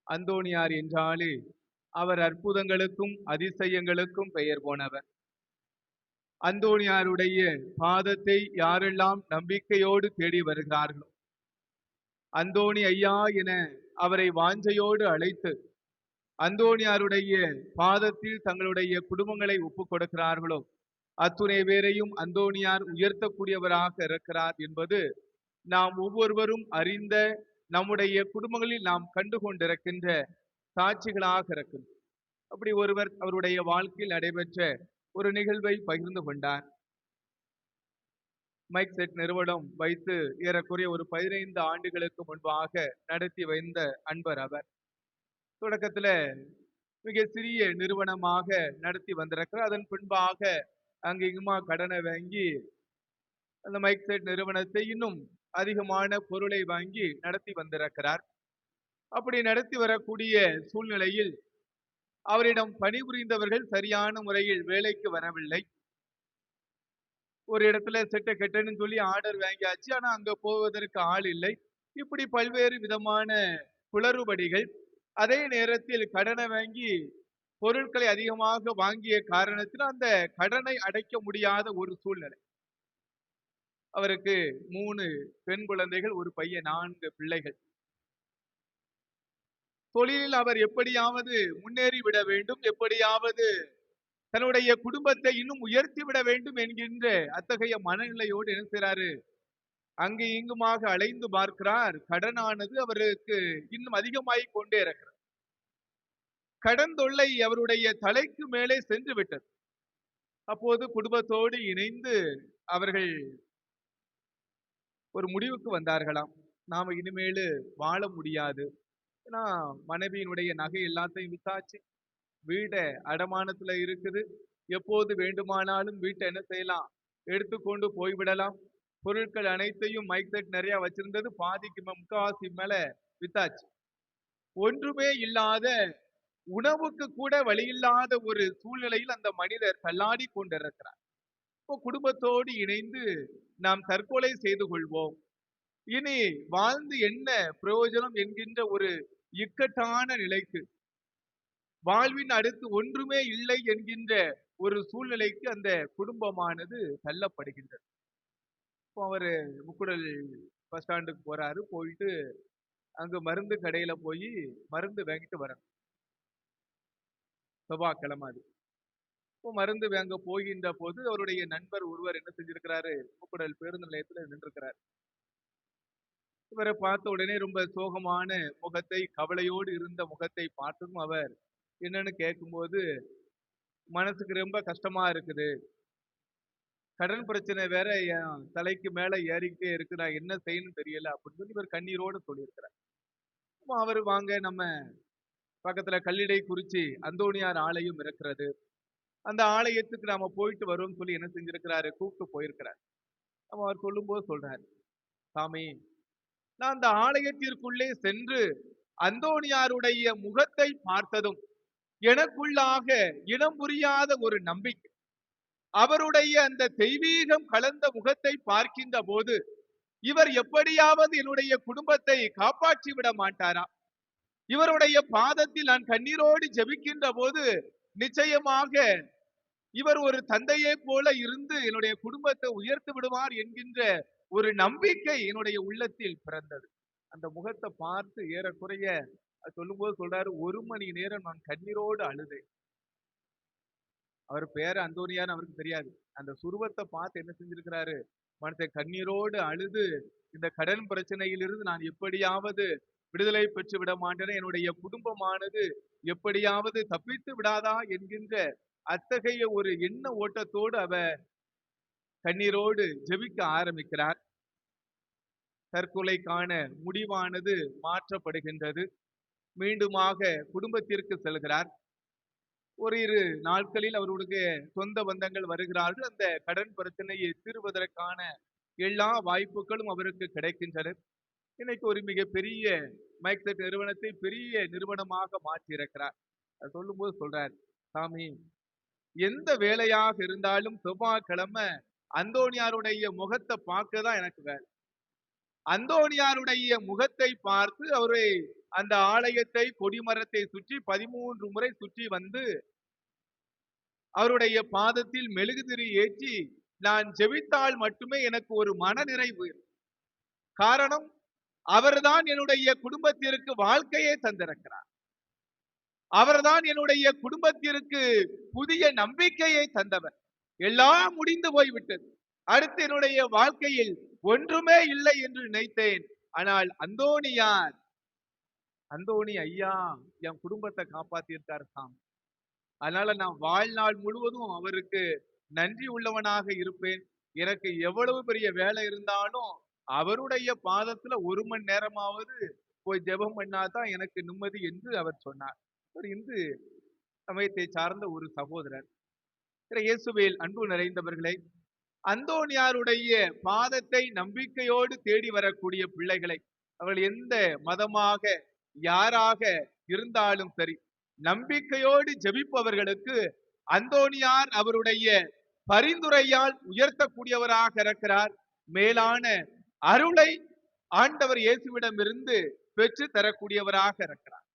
அந்தோணியார் என்றாலே அவர் அற்புதங்களுக்கும் அதிசயங்களுக்கும் பெயர் போனவர். அந்தோணியாருடைய பாதத்தை யாரெல்லாம் நம்பிக்கையோடு தேடி வருகிறார்களோ, அந்தோணி ஐயா என அவரை வாஞ்சையோடு அழைத்து அந்தோணியாருடைய பாதத்தில் தங்களுடைய குடும்பங்களை ஒப்புக் கொடுக்கிறார்களோ, அத்துணை பேரையும் அந்தோணியார் உயர்த்தக்கூடியவராக இருக்கிறார் என்பது நாம் ஒவ்வொருவரும் அறிந்த, நம்முடைய குடும்பங்களில் நாம் கண்டு கொண்டிருக்கின்ற சாட்சிகளாக இருக்கும். அப்படி ஒருவர் அவருடைய வாழ்க்கையில் நடைபெற்ற ஒரு நிகழ்வை பகிர்ந்து கொண்டார். மைக் செட் நிறுவனம் வைத்து ஏறக்குறைய ஒரு 15 ஆண்டுகளுக்கு முன்பாக நடத்தி வந்த அன்பர் அவர். தொடக்கத்துல மிக சிறிய நிறுவனமாக நடத்தி வந்திருக்கிறார். அதன் பின்பாக அங்கிங்குமா கடனை வாங்கி அந்த மைக் செட் நிறுவனத்தை இன்னும் அதிகமான பொருளை வாங்கி நடத்தி வந்திருக்கிறார். அப்படி நடத்தி வரக்கூடிய சூழ்நிலையில் அவரிடம் பணிபுரிந்தவர்கள் சரியான முறையில் வேலைக்கு வரவில்லை. ஒரு இடத்துல செட்டை கெட்டன்னு சொல்லி ஆர்டர் வாங்கியாச்சு, ஆனா அங்க போவதற்கு ஆள் இல்லை. இப்படி பல்வேறு விதமான குளறுபடிகள். அதே நேரத்தில் கடனை வாங்கி பொருட்களை அதிகமாக வாங்கிய காரணத்தில் அந்த கடனை அடைக்க முடியாத ஒரு சூழ்நிலை. அவருக்கு 3 பெண் குழந்தைகள், ஒரு பையன், 4 பிள்ளைகள். தொழிலில் அவர் எப்படியாவது முன்னேறி விட வேண்டும், எப்படியாவது தன்னுடைய குடும்பத்தை இன்னும் உயர்த்தி விட வேண்டும் என்கின்ற அத்தகைய மனநிலையோடு என்ன செய்றாரு, அங்கு இங்குமாக அலைந்து பார்க்கிறார். கடனானது அவருக்கு இன்னும் அதிகமாகிக் கொண்டே இருக்கிறது. கடன் தொல்லை அவருடைய தலைக்கு மேலே சென்று விட்டது. அப்போது குடும்பத்தோடு இணைந்து அவர்கள் ஒரு முடிவுக்கு வந்தார்களாம். நாம இனிமேலு வாழ முடியாது. ஏன்னா மனைவியினுடைய நகை எல்லாத்தையும் வித்தாச்சு, வீட அடமானத்துல இருக்குது. எப்போது வேண்டுமானாலும் வீட்டை என்ன செய்யலாம், எடுத்துக்கொண்டு போய்விடலாம். பொருட்கள் அனைத்தையும் மைக் செட் நிறைய வச்சிருந்தது, பாதிக்கு முக்காவாசி மேல வித்தாச்சு. ஒன்றுமே இல்லாத, உணவுக்கு கூட வழியில்லாத ஒரு சூழ்நிலையில் அந்த மனிதர் தள்ளாடி கொண்டிருக்கிறார். இப்போ குடும்பத்தோடு இணைந்து நாம் தற்கொலை செய்து கொள்வோம், இனி வாழ்ந்து என்ன பிரயோஜனம் என்கின்ற ஒரு இக்கட்டான நிலைக்கு, வாழ்வின் அடுத்து ஒன்றுமே இல்லை என்கின்ற ஒரு சூழ்நிலைக்கு அந்த குடும்பமானது தள்ளப்படுகின்றது. இப்போ அவரு முக்குடல் பஸ் ஸ்டாண்டுக்கு போறாரு. போயிட்டு அங்க மருந்து கடையில போய் மருந்து வாங்கிட்டு வரணும். செவ்வாய்க்கிழமை அது. இப்போ மருந்து வாங்க போகின்ற போது அவருடைய நண்பர் ஒருவர் என்ன செஞ்சிருக்கிறாரு, முக்குடல் பேருந்து நிலையத்துல நின்றுக்கிறார். இவரை பார்த்த உடனே ரொம்ப சோகமான முகத்தை, கவலையோடு இருந்த முகத்தை பார்த்ததும் அவர் என்னன்னு கேட்கும்போது, மனசுக்கு ரொம்ப கஷ்டமா இருக்குது, கடன் பிரச்சனை வேற என் தலைக்கு மேல ஏறிக்கிட்டே இருக்கு, நான் என்ன செய்யணும்னு தெரியல அப்படின்னு சொல்லி இவர் கண்ணீரோடு சொல்லியிருக்கிறார். அவர் வாங்க, நம்ம பக்கத்துல கல்லிடை குறிச்சி அந்தோணியார் ஆலயம் இருக்கிறது, அந்த ஆலயத்துக்கு நாம போயிட்டு வரோம்னு சொல்லி என்ன செஞ்சிருக்கிறாரு, கூப்பிட்டு போயிருக்கிறார். அவர் சொல்லும்போது சொல்றாரு, சாமி, நான் அந்த ஆலயத்திற்குள்ளே சென்று அந்தோணியாருடைய முகத்தை பார்த்ததும் எனக்குள்ளாக இனம் புரியாத ஒரு நம்பிக்கை, அவருடைய அந்த தெய்வீகம் கலந்த முகத்தை பார்க்கின்ற போது இவர் எப்படியாவது என்னுடைய குடும்பத்தை காப்பாற்றி விட மாட்டாரா, இவருடைய பாதத்தில் நான் கண்ணீரோடு ஜெபிக்கின்ற போது நிச்சயமாக இவர் ஒரு தந்தையே போல இருந்து என்னுடைய குடும்பத்தை உயர்த்தி விடுவார் என்கின்ற ஒரு நம்பிக்கை என்னுடைய உள்ளத்தில் பிறந்தது. அந்த முகத்தை பார்த்து ஏறக்குறைய சொல்லும்போது சொல்றாரு, 1 மணி நேரம் நான் கண்ணீரோடு அழுதேன். அவர் பேரு அந்தோணியார் அவருக்கு தெரியாது. அந்த சுருவத்தை பார்த்து என்ன செஞ்சிருக்கிறாரு, மனதை கண்ணீரோடு அழுது, இந்த கடன் பிரச்சனையிலிருந்து நான் எப்படியாவது விடுதலை பெற்று விட மாட்டேன், என்னுடைய குடும்பமானது எப்படியாவது தப்பித்து விடாதா என்கின்ற அத்தகைய ஒரு எண்ண ஓட்டத்தோடு அவர் கண்ணீரோடு ஜெபிக்க ஆரம்பிக்கிறார். தற்கொலைக்கான முடிவானது மாற்றப்படுகின்றது. மீண்டுமாக குடும்பத்திற்கு செல்கிறார். ஓரிரு நாட்களில் அவருடைய சொந்த பந்தங்கள் வருகிறார்கள். அந்த கடன் பிரச்சனையை தீர்வதற்கான எல்லா வாய்ப்புகளும் அவருக்கு கிடைக்கின்றன. இன்னைக்கு ஒரு மிகப்பெரிய மைக் செட் நிறுவனத்தை பெரிய நிறுவனமாக மாற்றி இருக்கிறார். சொல்லும்போது சொல்றார், சாமி, எந்த வேலையாக இருந்தாலும் செவ்வாய்க்கிழமை அந்தோணியாருடைய முகத்தை பார்க்க தான் எனக்கு வேலை. அந்தோணியாருடைய முகத்தை பார்த்து அவரை அந்த ஆலயத்தை கொடிமரத்தை சுற்றி 13 முறை சுற்றி வந்து அவருடைய பாதத்தில் மெழுகுதிரி ஏற்றி நான் ஜெபித்தால் மட்டுமே எனக்கு ஒரு மன நிறைவு. காரணம், அவர்தான் என்னுடைய குடும்பத்திற்கு வாழ்க்கையை தந்திருக்கிறார். அவர்தான் என்னுடைய குடும்பத்திற்கு புதிய நம்பிக்கையை தந்தவர். எல்லாம் முடிந்து போய்விட்டது, அடுத்து என்னுடைய வாழ்க்கையில் ஒன்றுமே இல்லை என்று நினைத்தேன். ஆனால் அந்தோணி ஐயா என் குடும்பத்தை காப்பாத்தியிருக்காரு சாமி. அதனால நான் வாழ்நாள் முழுவதும் அவருக்கு நன்றி உள்ளவனாக இருப்பேன். எனக்கு எவ்வளவு பெரிய வேலை இருந்தாலும் அவருடைய பாதத்துல 1 மணி நேரமாவது போய் ஜெபம் பண்ணாதான் எனக்கு நிம்மதி என்று அவர் சொன்னார். ஒரு இந்து சமயத்தை சார்ந்த ஒரு சகோதரர். இயேசுவில் அன்பு நிறைந்தவர்களை, அந்தோணியாருடைய பாதத்தை நம்பிக்கையோடு தேடி வரக்கூடிய பிள்ளைகளை, அவர்கள் எந்த மதமாக யாராக இருந்தாலும் சரி, நம்பிக்கையோடு ஜெபிப்பவர்களுக்கு அந்தோணியார் அவருடைய பரிந்துரையால் உயர்த்தக்கூடியவராக இருக்கிறார். மேலான அருளை ஆண்டவர் இயேசுவிடமிருந்து பெற்று தரக்கூடியவராக இருக்கிறார்.